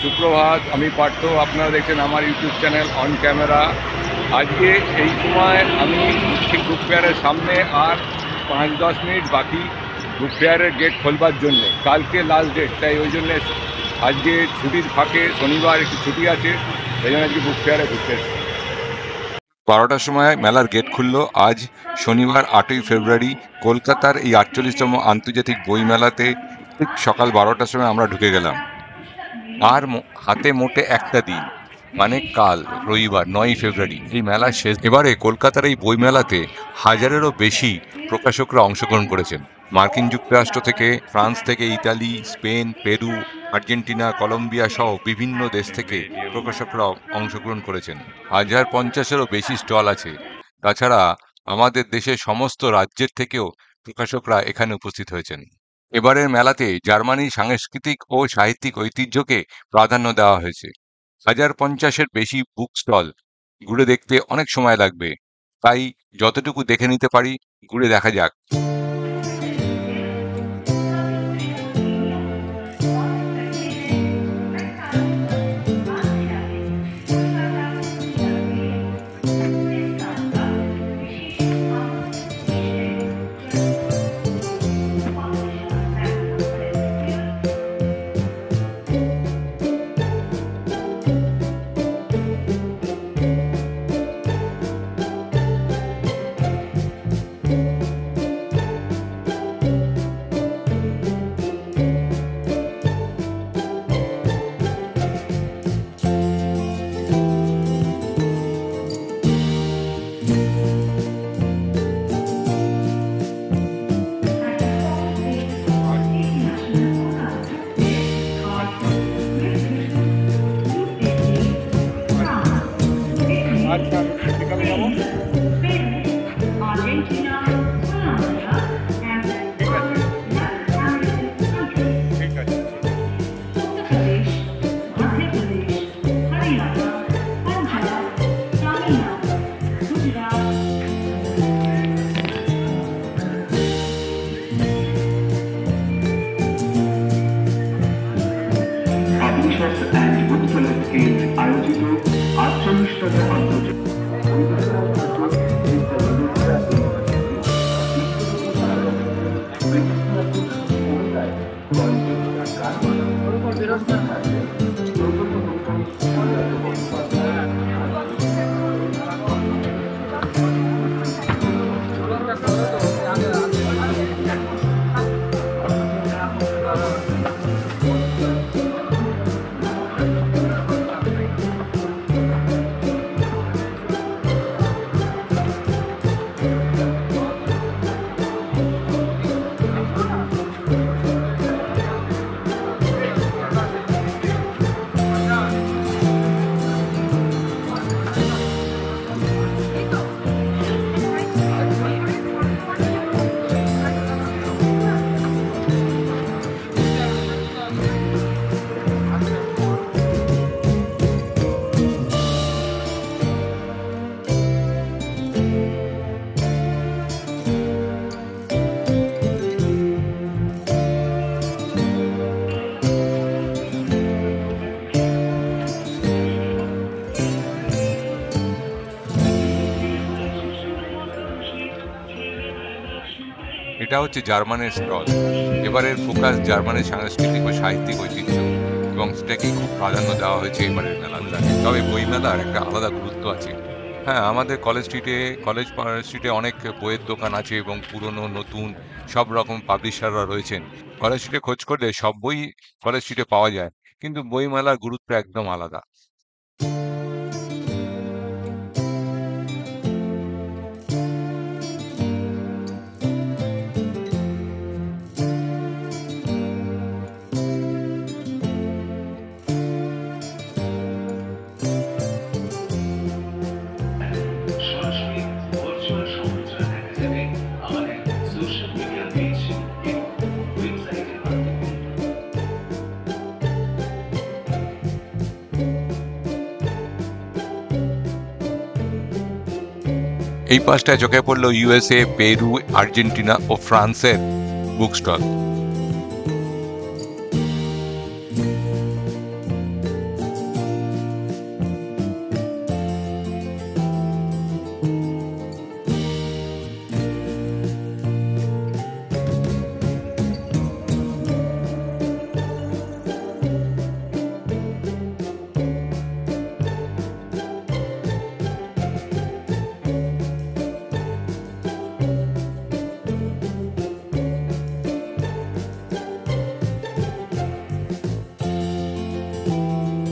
সুপ্রভাত, আমি পার্থ। আপনারা দেখছেন আমার ইউটিউব চ্যানেল অন ক্যামেরা। আজকে এই সময় আমি ঠিক বুক ফেয়ারের সামনে, আর 5-10 মিনিট বাকি বুক ফেয়ারের গেট খোলবার জন্যে। কালকে লাস্ট ডেট, তাই ওই জন্যে আজকে ছুটির ফাঁকে শনিবার একটু ছুটি আছে, সেই জন্য আজকে বুক ফেয়ারে ঘুরতে এসেছি। 12টার সময় মেলার গেট খুললো। আজ শনিবার 8ই ফেব্রুয়ারি কলকাতার এই 48তম আন্তর্জাতিক বই মেলাতে ঠিক সকাল 12টার সময় আমরা ঢুকে গেলাম। আর হাতে মোটে একটা দিন, মানে কাল রবিবার 9ই ফেব্রুয়ারি এই মেলা শেষ। এবারে কলকাতার এই বই মেলাতে হাজারেরও বেশি প্রকাশকরা অংশগ্রহণ করেছেন। মার্কিন যুক্তরাষ্ট্র থেকে, ফ্রান্স থেকে, Italy, Spain, Peru, Argentina, Colombia সহ বিভিন্ন দেশ থেকে প্রকাশকরা অংশগ্রহণ করেছেন। 1050-এরও বেশি স্টল আছে। তাছাড়া আমাদের দেশের সমস্ত রাজ্যের থেকেও প্রকাশকরা এখানে উপস্থিত হয়েছেন। এবারের মেলাতে জার্মানির সাংস্কৃতিক ও সাহিত্যিক ঐতিহ্যকে প্রাধান্য দেওয়া হয়েছে। 1050-এর বেশি বুক স্টল ঘুরে দেখতে অনেক সময় লাগবে, তাই যতটুকু দেখে নিতে পারি ঘুরে দেখা যাক। আচ্ছা, বিকালে যাবো। ঠিক আছে। Publishers and book sellers guild আয়োজিত 48তম আন্তর্জাতিক এটা হচ্ছে জার্মানের স্টল। এবারের ফোকাস জার্মানের সাংস্কৃতিক ও সাহিত্যিক ঐতিহ্য, এবং সেটাকেই খুব প্রাধান্য দেওয়া হয়েছে এবারের মেলাতে। তবে বইমেলার একটা আলাদা গুরুত্ব আছে। হ্যাঁ, আমাদের কলেজ স্ট্রিটে অনেক বইয়ের দোকান আছে, এবং পুরনো নতুন সব রকম পাবলিশাররা রয়েছেন। কলেজ স্ট্রিটে খোঁজ করলে সব বই কলেজ স্ট্রিটে পাওয়া যায়, কিন্তু বইমেলার গুরুত্ব একদম আলাদা। এই পাঁচটায় চোখে পড়ল ইউএসএ, পেরু, আর্জেন্টিনা ও ফ্রান্সের বুক স্টল।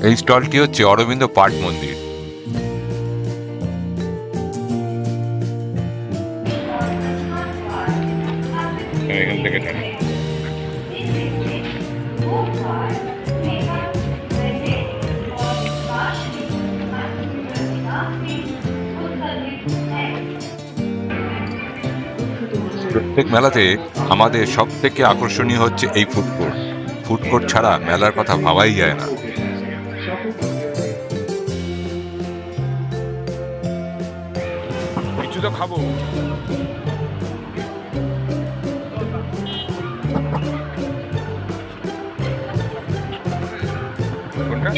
এই স্টলটি হচ্ছে অরবিন্দ পাট মন্দির। এখান থেকে টানি। প্রত্যেক মেলাতে আমাদের সব থেকে আকর্ষণীয় হচ্ছে এই ফুড কোর্ট। ফুড কোর্ট ছাড়া মেলার কথা ভাবাই যায় না। কিছু তো খাবো। কোনটা?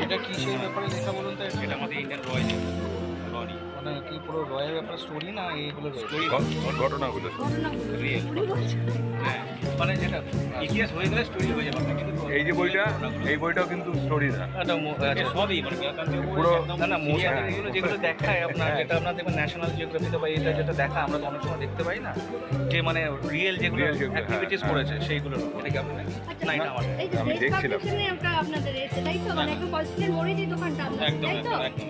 এটা কি সেই ব্যাপারে লেখা বলুন তো? এটা আমাদের ইন্ডিয়ান রয়্যাল মানে কি পুরো রয়্যাল ব্যাপারে স্টোরি না এইগুলো স্টোরি ঘটনাগুলো রিয়েল? হ্যাঁ, মানে যেটা ইতিহাস হয়ে গেলে স্টোরি হয়ে যাবে। কিন্তু এই যে বইটা, এই বইটাও কিন্তু স্টোরি না, সবই মানে পুরো না না এগুলো যেগুলো দেখায় আপনার, যেটা আপনার দেখবেন ন্যাশনাল জিওগ্রাফিতে বা এটা যেটা দেখা আমরা তো অনেক সময় দেখতে পাই না, যে মানে রিয়েল যেগুলো অ্যাক্টিভিটিস করেছে সেইগুলোর উপর। এটা কি আপনার না? এটা আমার আমি দেখছিলাম। আপনাদের এসে তাই তো, মানে একদম পজিটিভ মোড়ে যে দোকানটা একদম তাই তো? একদম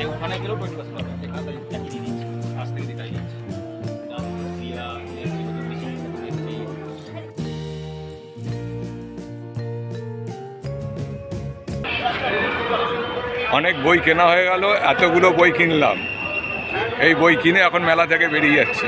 এই ওখানে গেলেও 20% পাবে। এখানে তো একই জিনিস আজ থেকে দিতে যাচ্ছে। অনেক বই কেনা হয়ে গেল, এতগুলো বই কিনলাম। এই বই কিনে এখন মেলা থেকে বেরিয়ে যাচ্ছে।